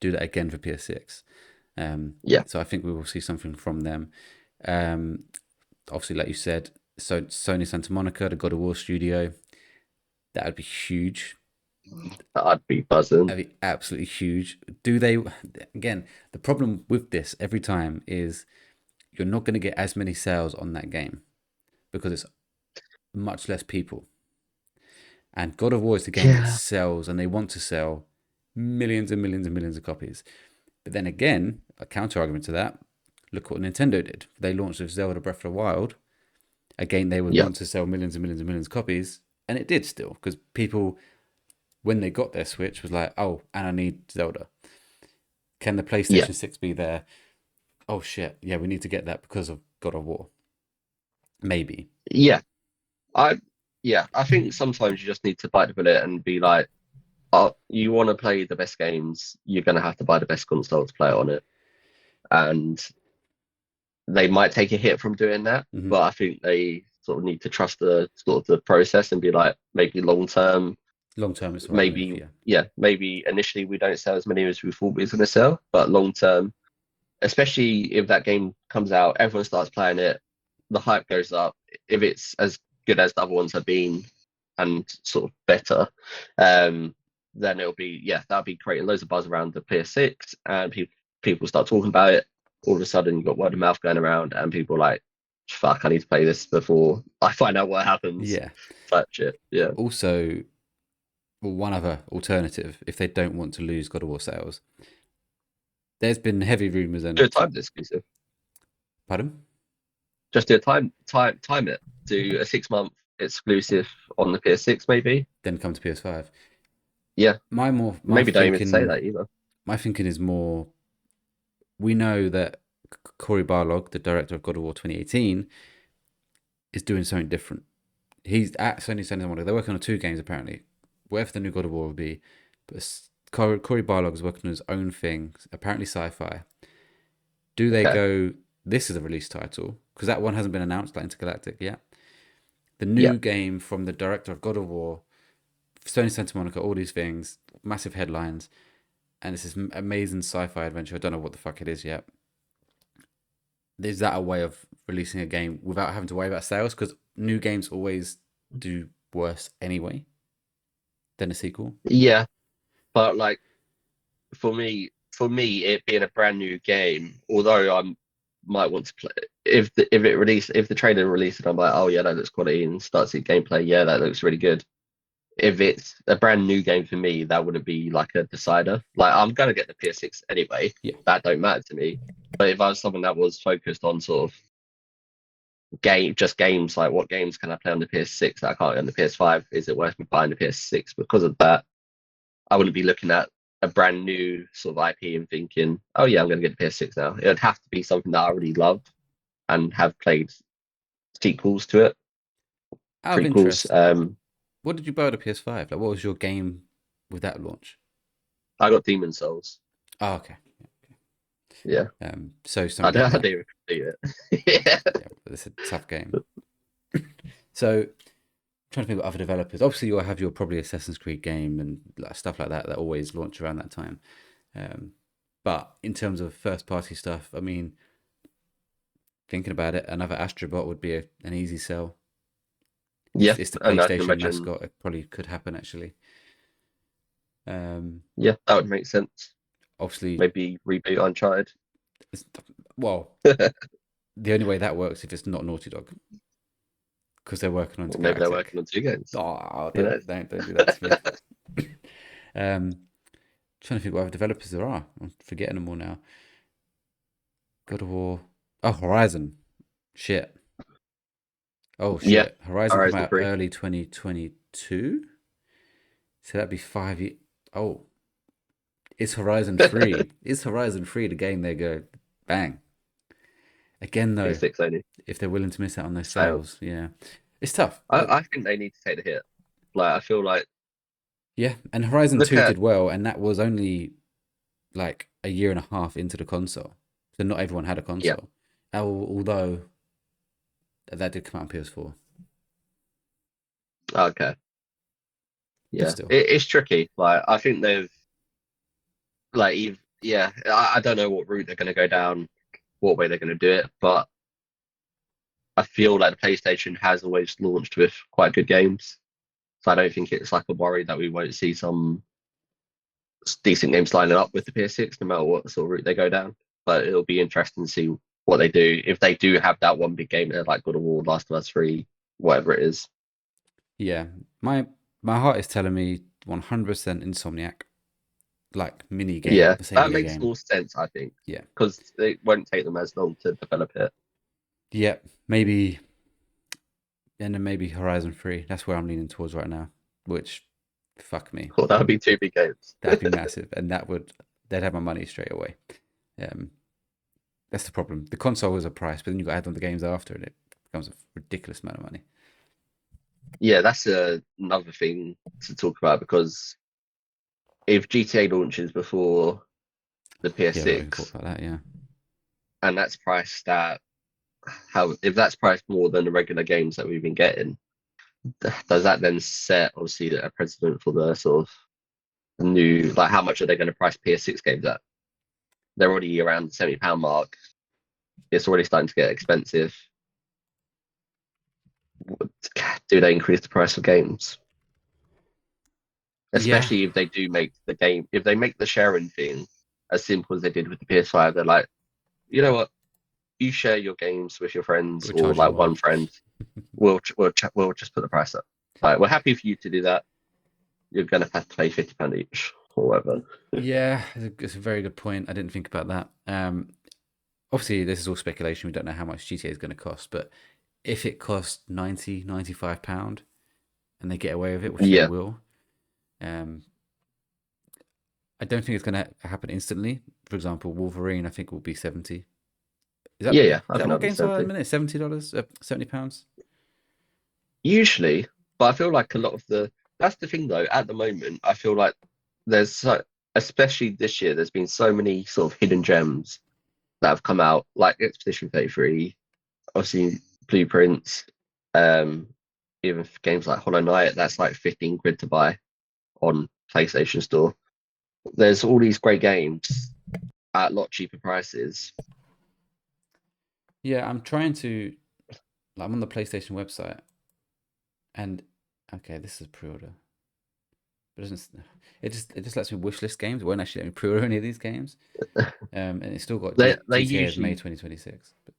Do that again for PS6. yeah, So I think we will see something from them. Um, Obviously, like you said, so Sony Santa Monica, the God of War studio, that would be huge. I'd be buzzing. That'd be absolutely huge. Do they, again, the problem with this every time is you're not going to get as many sales on that game because it's much less people. And God of War is the game that Yeah, sells, and they want to sell millions and millions and millions of copies. But then again, a counter argument to that, look what Nintendo did. They launched with Zelda Breath of the Wild. Again, they would yeah, want to sell millions and millions and millions of copies, and it did still, because people, when they got their Switch, was like, oh, and I need Zelda. Can the yeah, PlayStation 6 be there? Oh shit, yeah, we need to get that because of God of War. Maybe. yeah. I yeah, I think sometimes you just need to bite the bullet and be like, oh, you want to play the best games, you're gonna have to buy the best console to play it on it. And they might take a hit from doing that, Hmm. but I think they sort of need to trust the sort of the process and be like, maybe long term, Long term, it's the right move. maybe Yeah. yeah, maybe initially we don't sell as many as we thought we was gonna sell, but long term, especially if that game comes out, everyone starts playing it, the hype goes up. If it's as good as the other ones have been and sort of better, um, then it'll be yeah, that'll be creating loads of buzz around the PS6, and people start talking about it. All of a sudden, you've got word of mouth going around, and people are like, "Fuck, I need to play this before I find out what happens." Yeah. Type shit. Yeah. Also, well, one other alternative, if they don't want to lose God of War sales, there's been heavy rumors Do a and timed exclusive. pardon, Just do a time it. Do a 6 month exclusive on the PS6, maybe. then come to PS5. Yeah, My maybe don't even say thinking that either. my thinking is more. We know that Cory Barlog, the director of God of War 2018, is doing something different. He's at Sony Santa Monica. They're working on two games apparently. Whatever the new God of War will be, but Cory Barlog is working on his own thing. Apparently sci-fi. Do they Okay. go? This is a release title because that one hasn't been announced, like Intergalactic yet. The Yeah. new game from the director of God of War, Sony Santa Monica, all these things, massive headlines, and it's this amazing sci-fi adventure. I don't know what the fuck it is yet. Is that a way of releasing a game without having to worry about sales? Because new games always do worse anyway than a sequel. Yeah. But like for me, it being a brand new game, although I might want to play if the trailer releases, I'm like, oh yeah, that looks quality and start seeing gameplay, yeah, that looks really good. If it's a brand new game for me, that wouldn't be like a decider. Like I'm gonna get the PS6 anyway. Yeah. That don't matter to me. But if I was someone that was focused on sort of just games, like what games can I play on the PS6 that I can't get on the PS5? Is it worth me buying the PS6 because of that? I wouldn't be looking at a brand new sort of IP and thinking, oh yeah, I'm going to get the PS6 now. It would have to be something that I already love and have played sequels to it, Out of prequels. interest, what did you buy with the PS5? Like, what was your game with that launch? I got Demon Souls. Oh, okay. Yeah, So something like I that. didn't complete it. Yeah, Yeah, but it's a tough game. So, trying to think of other developers. Obviously, you'll have your probably Assassin's Creed game and like, stuff like that that always launch around that time. Um, but in terms of first party stuff, I mean, thinking about it, another Astrobot would be an easy sell. yeah, It's the and I can PlayStation imagine. mascot. It probably could happen actually. Um, Yeah, that would make sense. obviously, Maybe reboot Uncharted. it's, well, the only way that works if it's not Naughty Dog because they're working on Or maybe they're Galactic. working on two games. Oh, Who knows? don't do that to me. Trying to think what other developers there are. I'm forgetting them all now. God of War. Oh, Horizon. Shit. Oh Yeah, shit. Horizon come Horizon out 3. early 2022. So that'd be 5 years. Oh, it's Horizon 3. Is Horizon 3 the game they go bang? Again though, PS6 only. if they're willing to miss out on those Sales. sales, yeah, it's tough. I think they need to take the hit. Like I feel like Yeah, and Horizon look 2 at did well, and that was only like a year and a half into the console. So not everyone had a yeah, console. Although that did come out on PS4. okay. But Yeah, still. it's tricky. Like I think they've yeah. I don't know what route they're going to go down, what way they're going to do it, but I feel like the PlayStation has always launched with quite good games. So I don't think it's like a worry that we won't see some decent games lining up with the PS6, no matter what sort of route they go down. But it'll be interesting to see what they do. If they do have that one big game there, like God of War, Last of Us 3, whatever it is. Yeah, my heart is telling me 100% Insomniac, like mini game, Yeah, the same that mini makes game. more sense, I think, Yeah, because it won't take them as long to develop it. yeah, maybe, and then maybe Horizon 3. That's where I'm leaning towards right now. Which, fuck me, Cool, that would be two big games. that'd be massive, and they'd have my money straight away. Um, that's the problem. The console is a price, but then you got to add on the games after, and it becomes a ridiculous amount of money. Yeah, that's another thing to talk about because if GTA launches before the Yeah, we not even thought PS6 about that. Yeah, and that's priced at how if that's priced more than the regular games that we've been getting, does that then set obviously a precedent for the sort of new like how much are they going to price PS6 games at? They're already around the £70 mark. It's already starting to get expensive. Do they increase the price of games? yeah, Especially if they do make the game, if they make the sharing thing as simple as they did with the PS5, they're like, you know what, you share your games with your friends we'll or charge you like more. one friend, we'll just put the price up. Like we're happy for you to do that. You're gonna have to pay £50 each or whatever. Yeah, it's a very good point. I didn't think about that. Obviously, this is all speculation. We don't know how much GTA is going to cost, but if it costs 90, £95 and they get away with it, which they Yeah, will, um, I don't think it's going to happen instantly. For example, Wolverine, I think will be 70. yeah, Is yeah. I that think what that'll be games are at the something. minute? $70, £70. Usually, but I feel like a lot of the that's the thing though. At the moment, I feel like there's so, especially this year, there's been so many sort of hidden gems that have come out, like Expedition 33, obviously Blueprints, um, even games like Hollow Knight, that's like 15 quid to buy on PlayStation Store. There's all these great games at a lot cheaper prices. Yeah, I'm trying to. Like, I'm on the PlayStation website, and okay, this is a pre-order, but it doesn't. It just lets me wishlist games. It won't actually let me pre-order any of these games. And it's still got They GTA as May usually, 2026. But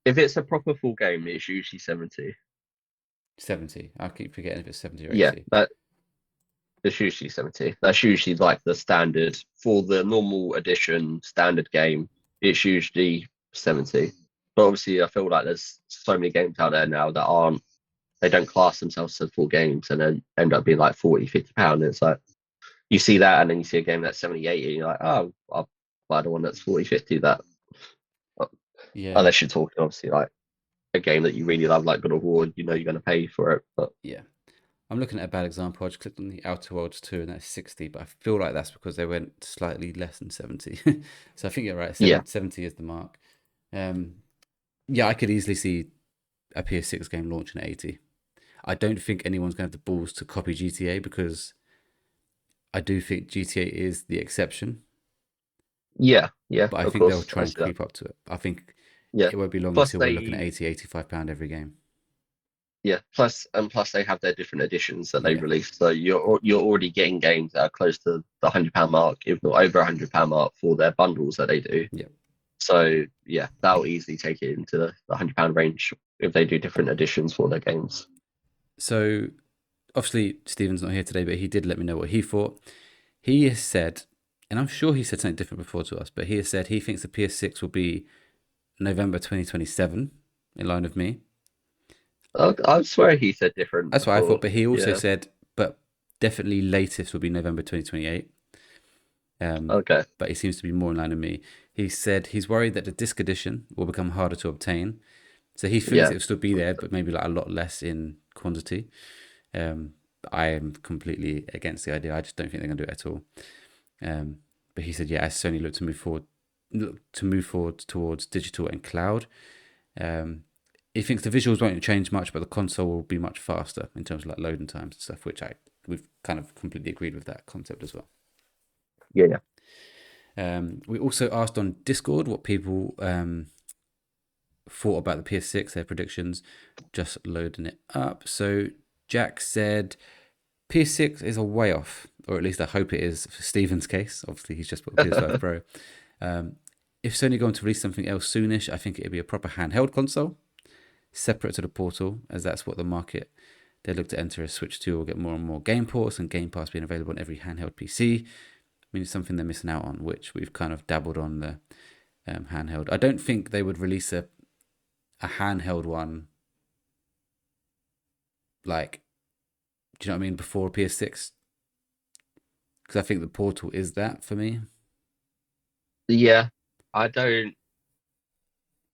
if it's a proper full game, it's usually 70. 70. I keep forgetting if it's 70 or Yeah, 80. that it's usually 70. That's usually like the standard for the normal edition standard game. It's usually 70. But obviously, I feel like there's so many games out there now that aren't, they don't class themselves as full games and then end up being like 40, £50. It's like you see that and then you see a game that's 70, 80, and you're like, oh, I'll buy the one that's 40, 50. That, Yeah, unless you're talking obviously like a game that you really love, like God of War, you know you're going to pay for it. But yeah. I'm looking at a bad example. I just clicked on the Outer Worlds 2 and that's 60, but I feel like that's because they went slightly less than 70. So I think you're right. yeah, 70 is the mark. Um, yeah, I could easily see a PS6 game launching at 80. I don't think anyone's going to have the balls to copy GTA because I do think GTA is the exception, yeah, yeah, but I of think they'll course. try I and see that. creep up to it. I think Yeah. it won't be long Plus until we're looking at they 80, £85 every game. Yeah, plus they have their different editions that they Yeah, release. So you're already getting games that are close to the £100 mark, if not over £100 mark for their bundles that they do. yeah. So yeah, that'll easily take it into the £100 range if they do different editions for their games. So obviously Stephen's not here today, but he did let me know what he thought. He has said, and I'm sure he said something different before to us, but he has said he thinks the PS6 will be November 2027, in line with me. I swear he said different That's what I thought, before. but he also Yeah. said, but definitely latest will be November 2028. Okay. But he seems to be more in line with me. He said he's worried that the disc edition will become harder to obtain. So he thinks Yeah. it'll still be there, but maybe like a lot less in quantity. Um, I am completely against the idea. I just don't think they're going to do it at all. But he said, yeah, as Sony look to move forward towards digital and cloud. He thinks the visuals won't change much, but the console will be much faster in terms of like loading times and stuff, which we've kind of completely agreed with that concept as well. Yeah. Yeah. We also asked on Discord what people thought about the PS6, their predictions. Just loading it up. So Jack said PS6 is a way off, or at least I hope it is for Steven's case. Obviously, he's just bought a PS5 Pro. Um, if Sony going to release something else soonish, I think it'd be a proper handheld console, separate to the Portal, as that's what the market they look to enter as Switch 2 will get more and more game ports and Game Pass being available on every handheld PC. I mean, it's something they're missing out on, which we've kind of dabbled on the handheld. I don't think they would release a handheld one like, do you know what I mean, before PS6? Because I think the Portal is that for me. Yeah, I don't.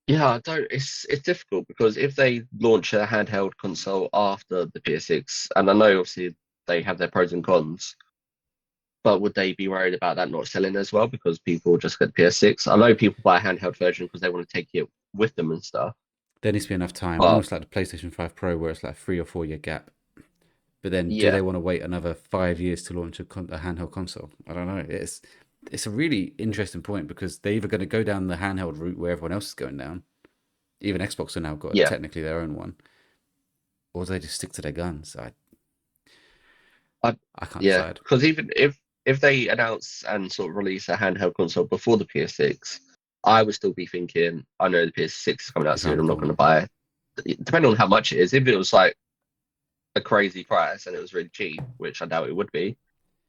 Yeah, I don't. It's difficult because if they launch a handheld console after the PS6, and I know obviously they have their pros and cons, but would they be worried about that not selling as well because people just get the PS6? I know people buy a handheld version because they want to take it with them and stuff. There needs to be enough time, But almost like the PlayStation 5 Pro, where it's like 3 or 4 year gap. But then, do yeah, they want to wait another 5 years to launch a handheld console? I don't know. It's a really interesting point because they're either going to go down the handheld route where everyone else is going down. Even Xbox have now got yeah, technically their own one, or do they just stick to their guns? I, I can't yeah, decide. because even if they announce and sort of release a handheld console before the PS6, I would still be thinking, I know the PS6 is coming out It's around soon. the I'm not going corner. to buy it. Depending on how much it is, if it was like a crazy price and it was really cheap, which I doubt it would be.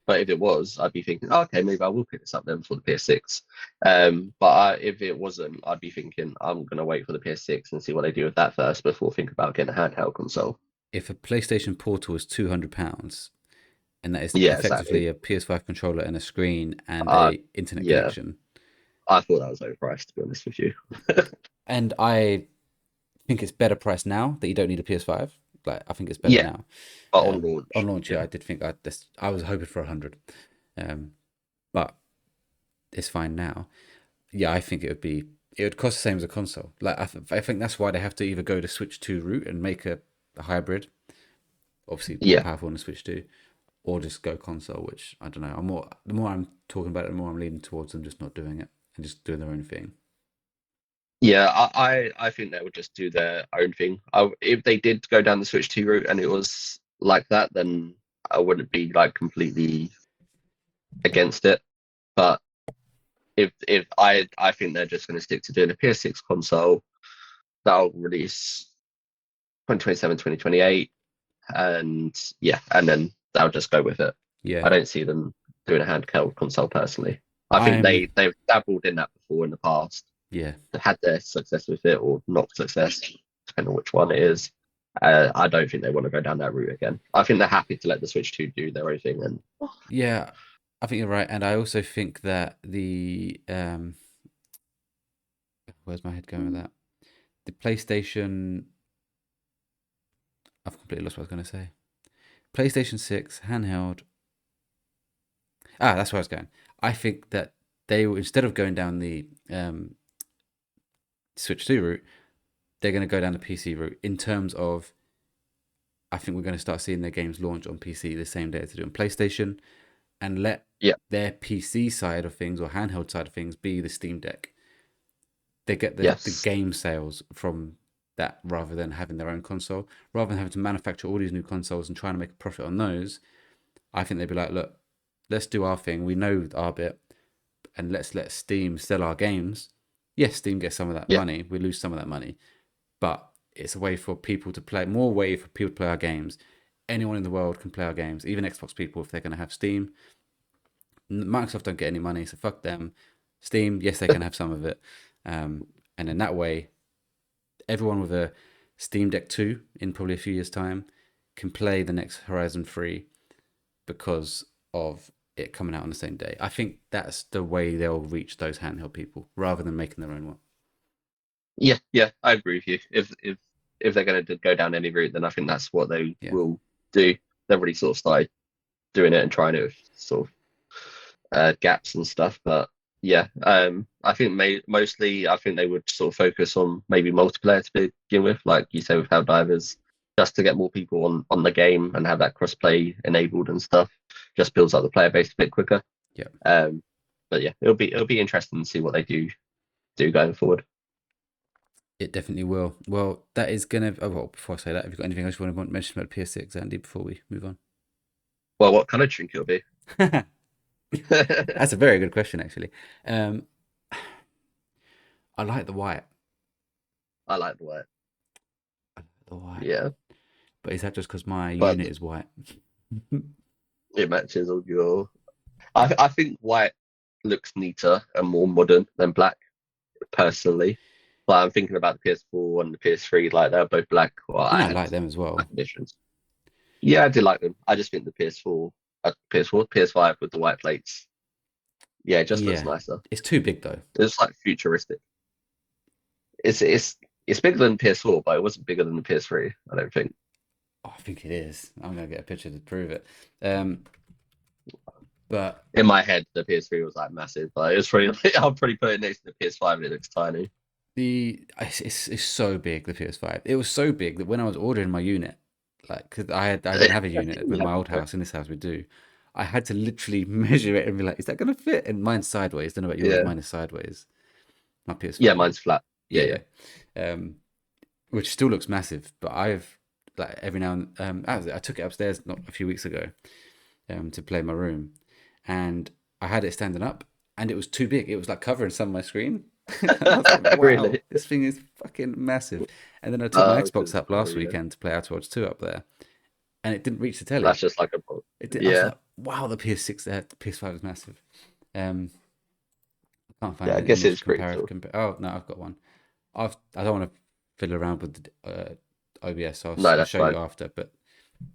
But if it was, I'd be thinking, oh, okay, maybe I will pick this up then for the PS6. If it wasn't, I'd be thinking I'm gonna wait for the PS6 and see what they do with that first before think about getting a handheld console. If a PlayStation Portal is £200, and that is Yeah, exactly. effectively a PS5 controller and a screen and Uh, a internet yeah, connection, I thought that was overpriced to be honest with you. and I think it's better priced now that you don't need a PS5. Like I think it's better Yeah, now. but on launch, On launch, yeah, yeah, I did think I was hoping for 100, um, but it's fine now. Yeah, I think it would cost the same as a console. Like I think that's why they have to either go the Switch 2 route and make a hybrid, obviously more yeah, powerful than the Switch 2, or just go console. Which I don't know. The more I'm talking about it, the more I'm leaning towards them just not doing it and just doing their own thing. yeah. I think they would just do their own thing. If they did go down the Switch 2 route and it was like that, then I wouldn't be like completely against it. But if I think they're just going to stick to doing a PS6 console that'll release 2027, 2028, and yeah, and then they'll just go with it. Yeah, I don't see them doing a handheld console personally. I think I'm. they've dabbled in that before in the past. Yeah, They've had their success with it or not success, depending on which one it is. I don't think they want to go down that route again. I think they're happy to let the Switch 2 do their own thing. And yeah. I think you're right, and I also think that where's my head going with that? The PlayStation. I've completely lost what I was going to say. PlayStation 6 handheld. That's where I was going. I think that they will, instead of going down the Switch 2 route, they're going to go down the PC route in terms of. I think we're going to start seeing their games launch on PC the same day as they do on PlayStation, and let yeah, their PC side of things or handheld side of things be the Steam Deck. They get the yes, game sales from that rather than having their own console, rather than having to manufacture all these new consoles and trying to make a profit on those. I think they'd be like, look, let's do our thing. We know our bit, and let's let Steam sell our games. Yes, Steam gets some of that yeah, money. We lose some of that money, but it's a way for people to play, more way for people to play our games. Anyone in the world can play our games, even Xbox people if they're going to have Steam. Microsoft don't get any money, so fuck them. Steam, yes, they can have some of it, and in that way, everyone with a Steam Deck 2 in probably a few years' time can play the next Horizon 3 because of it coming out on the same day. I think that's the way they'll reach those handheld people rather than making their own one. yeah, yeah. I agree with you. If they're going to go down any route, then I think that's what they Yeah. will do. They've already sort of started doing it and trying it with sort of gaps and stuff. But yeah, I think mostly I think they would sort of focus on maybe multiplayer to begin with, like you say with Helldivers, just to get more people on the game and have that crossplay enabled and stuff. Just builds up the player base a bit quicker. Yeah. Um, but yeah, it'll be interesting to see what they do going forward. It definitely will. Well, that is gonna. Oh, well, before I say that, have you got anything else you want to mention about PS6, Andy? Before we move on. Well, what kind of drink it'll be? That's a very good question, actually. Um, I like the white. I like the white. I like the white. Yeah, But is that just because my but unit is white? it matches all your. I think white looks neater and more modern than black, personally. But I'm thinking about the PS4 and the PS3, like they're both black. Well, I think I I had like them as well. black editions. Yeah, I did like them. I just think the PS4, PS5 with the white plates. Yeah, it just looks Yeah. nicer. It's too big though. It's like futuristic. It's bigger than PS4, but it wasn't bigger than the PS3. I don't think. Oh, I think it is. I'm gonna get a picture to prove it. Um, but In my head, the PS3 was like massive, but it was pretty. I'll probably put it next to the PS5 and it looks tiny. it's so big, the PS5. It was so big that when I was ordering my unit, like, 'cause I didn't have a unit with my old house. In this house we do. I had to literally measure it and be like, is that gonna fit? And mine's sideways. Don't know about yours. Yeah, Mine is sideways. My yeah, PS5 is. mine's flat. Yeah, Yeah, yeah, yeah. Which still looks massive. But I've like every now and I took it upstairs not a few weeks ago, to play in my room, and I had it standing up, and it was too big. It was like covering some of my screen. I was like, wow, really. this thing is fucking massive. And then I took my Xbox Because up last yeah, weekend to play Outer 2 up there, and it didn't reach the telly. that's just like a I was yeah, like, wow, the PS6 there, the PS5 is massive. Um, I can't find yeah. I an guess image it's pretty cool. Oh no, I've got one. I don't want to fiddle around with the OBS, so No, I'll that's show you fine. after. But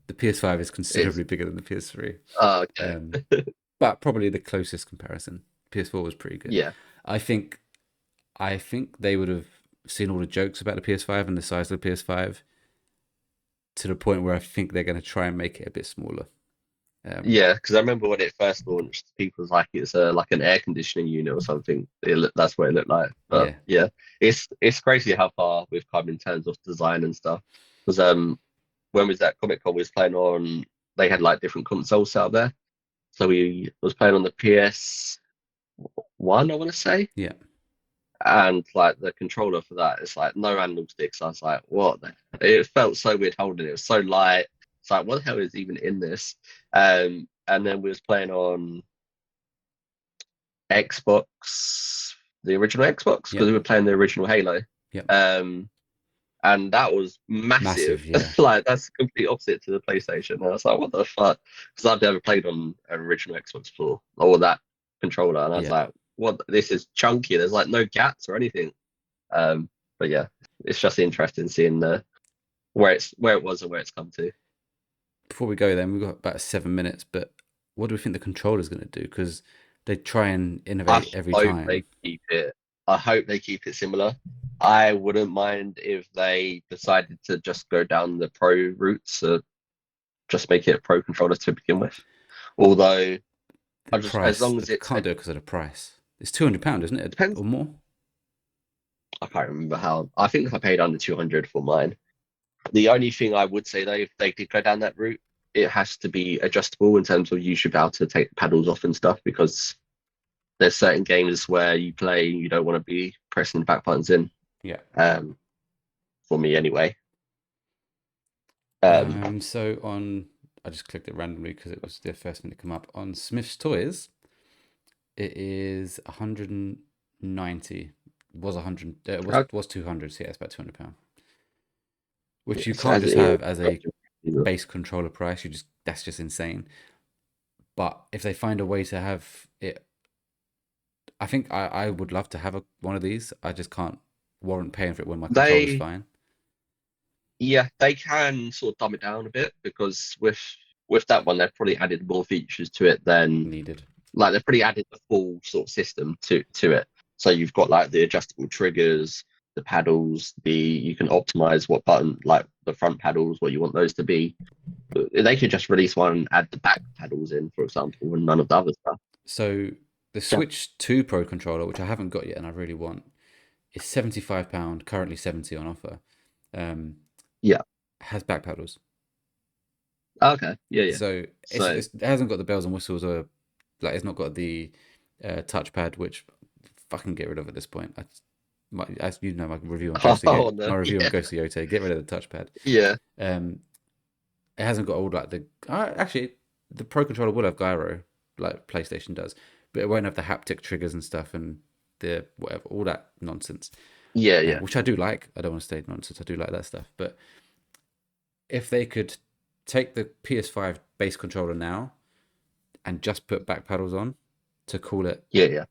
the PS5 is It's considerably bigger than the PS3. okay. Um, but probably the closest comparison. PS4 was pretty good. Yeah, I think I think they would have seen all the jokes about the PS5 and the size of the PS5 to the point where I think they're going to try and make it a bit smaller. Um, yeah. Because I remember when it first launched, people was like it's like an air conditioning unit or something. That's what it looked like. But yeah, yeah, it's crazy how far we've come in terms of design and stuff. Because when was that Comic Con we was playing on? They had like different consoles out there. So we was playing on the PS1, I want to say, yeah. and like the controller for that, it's like no analog sticks. I was like, what? It felt so weird holding it. It was so light. It's like, what the hell is even in this? And then we was playing on Xbox, the original Xbox, because Yep. we were playing the original Halo. Yep. Um, and that was Massive. massive. Yeah. Like that's the complete opposite to the PlayStation. And I was like, what the fuck? Because I've never played on an original Xbox before or that controller, and I was Yeah. like, what? This is chunky. There's like no gaps or anything. Um, but yeah, it's just interesting seeing the where it was and where it's come to. Before we go, then we've got about 7 minutes. But what do we think the controller's going to do? Because they try and I innovate every hope time. they keep it. I hope they keep it similar. I wouldn't mind if they decided to just go down the pro route, so just make it a pro controller to begin with. Although, The as price. long They as it's can't do it because of the price. It's £200, isn't it, depends. or more? I can't remember how. I think I paid under 200 for mine. The only thing I would say though, if they did go down that route, it has to be adjustable in terms of you should be able to take the paddles off and stuff because there's certain games where you play you don't want to be pressing the back buttons in. Yeah. Um, for me anyway. Um, So I just clicked it randomly because it was the first thing to come up on Smith's Toys. It is 190. Was 100. It was 200. So yeah, it's about £200, which you yes, can't as just it have as a base controller price. That's just insane. But if they find a way to have it, I think I would love to have one of these. I just can't warrant paying for it when my controller's they fine. yeah they can sort of dumb it down a bit because with that one they've probably added more features to it than Needed. like they've pretty added the full sort of system to it. So you've got like the adjustable triggers, the paddles, the you can optimize what button like the front paddles, what you want those to be. They could just release one and add the back paddles in, for example, and none of the other stuff. So the Yeah. Switch 2 Pro controller, which I haven't got yet and I really want, is £75, currently 70 on offer. Um, Yeah. has back paddles. Okay. Yeah. Yeah. So So it hasn't got the bells and whistles, or like it's not got the touchpad, which fucking get rid of at this point. As you know, my review on oh no. my review on Yeah. Ghost of Yotei, get rid of the touchpad. Yeah. Um, it hasn't got all like the actually. the Pro controller will have gyro like PlayStation does, but it won't have the haptic triggers and stuff and the whatever, all that nonsense. Yeah, yeah, Which I do like. I don't want to say nonsense. I do like that stuff. But if they could take the PS5 base controller now and just put back pedals on to cool it yeah, yeah,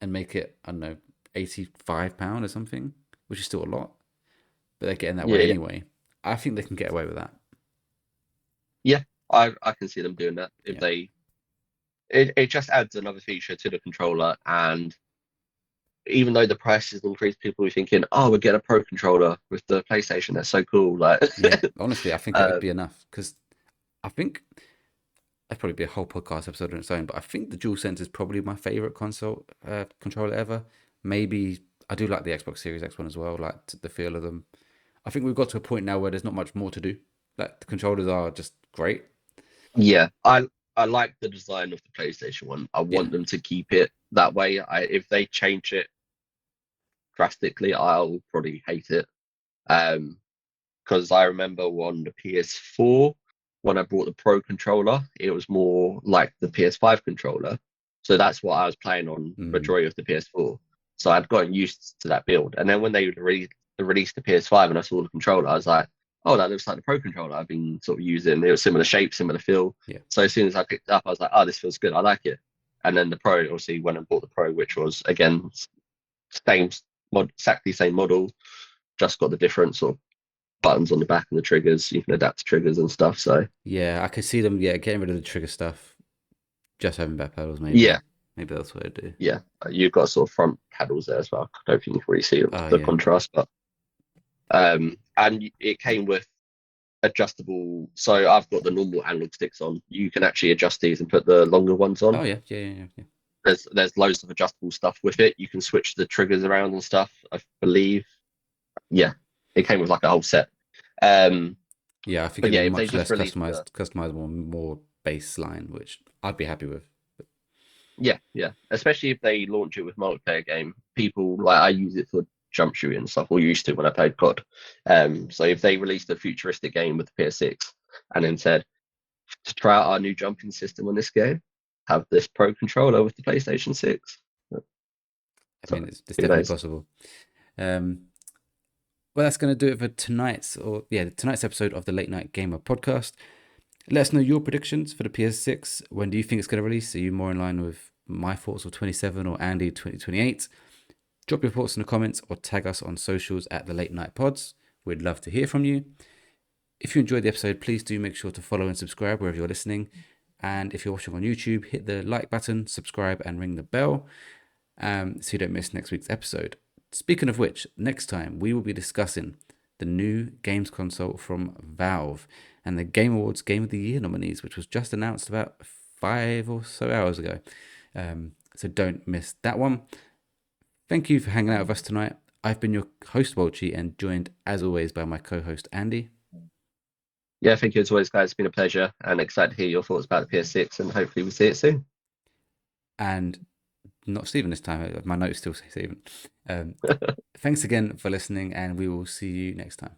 and make it, I don't know, £85 or something, which is still a lot, but they're getting that yeah, way yeah, anyway. I think they can get away with that. yeah. I can see them doing that if Yeah. they. It just adds another feature to the controller, and even though the price has increased, people are thinking, "Oh, we'll get a pro controller with the PlayStation. That's so cool!" Like, Yeah. Honestly, I think it would uh, be enough because I think that'd probably be a whole podcast episode on its own, but I think the DualSense is probably my favorite console controller ever. Maybe I do like the Xbox Series X one as well, like the feel of them. I think we've got to a point now where there's not much more to do. Like the controllers are just great. yeah, I like the design of the PlayStation one. I Yeah. want them to keep it that way. If they change it drastically, I'll probably hate it. Um, because I remember on the PS4 when I bought the Pro controller, it was more like the PS5 controller. So that's what I was playing on Mm. majority of the PS4. So I'd gotten used to that build. And then when they released the PS5 and I saw the controller, I was like, oh, that looks like the Pro controller I've been sort of using. It was similar shape, similar feel. Yeah. So as soon as I picked it up, I was like, oh, this feels good. I like it. And then the Pro, obviously, went and bought the Pro, which was again same exactly same model, just got the different sort of buttons on the back and the triggers. You can adapt to triggers and stuff. So Yeah, I could see them, yeah, getting rid of the trigger stuff, just having back pedals, maybe. yeah, Maybe that's what I do. yeah, you've got sort of front paddles there as well. I don't think you can really see Oh, the yeah. contrast, but and it came with adjustable. So I've got the normal analog sticks on. You can actually adjust these and put the longer ones on. Oh, yeah, yeah, yeah, yeah. There's loads of adjustable stuff with it. You can switch the triggers around and stuff. I believe. Yeah, it came with like a whole set. Um, Yeah, I think but it'd yeah, be if they much just less released the customizable, more baseline, which I'd be happy with. yeah, yeah, especially if they launch it with multiplayer game, people like I use it for jump shooting and stuff, or used to when I played COD. So if they released a futuristic game with the PS6 and then said to try out our new jumping system on this game, have this pro controller with the PlayStation 6. I So mean, it's who definitely knows? possible. Um, well, that's going to do it for tonight's episode of the Late Night Gamer podcast. Let us know your predictions for the PS6. When do you think it's going to release? Are you more in line with my thoughts of 27 or Andy 2028? Drop your thoughts in the comments or tag us on socials at the Late Night Pods. We'd love to hear from you. If you enjoyed the episode, please do make sure to follow and subscribe wherever you're listening. And if you're watching on YouTube, hit the like button, subscribe, and ring the bell so you don't miss next week's episode. Speaking of which, next time we will be discussing the new games console from Valve and the Game Awards Game of the Year nominees, which was just announced about 5 or so hours ago. So don't miss that one. Thank you for hanging out with us tonight. I've been your host, Welchy, and joined, as always, by my co-host, Andy. Yeah, thank you as always, guys. It's been a pleasure and excited to hear your thoughts about the PS6 and hopefully we see it soon. And not Stephen this time. My notes still say Stephen. Thanks again for listening, and we will see you next time.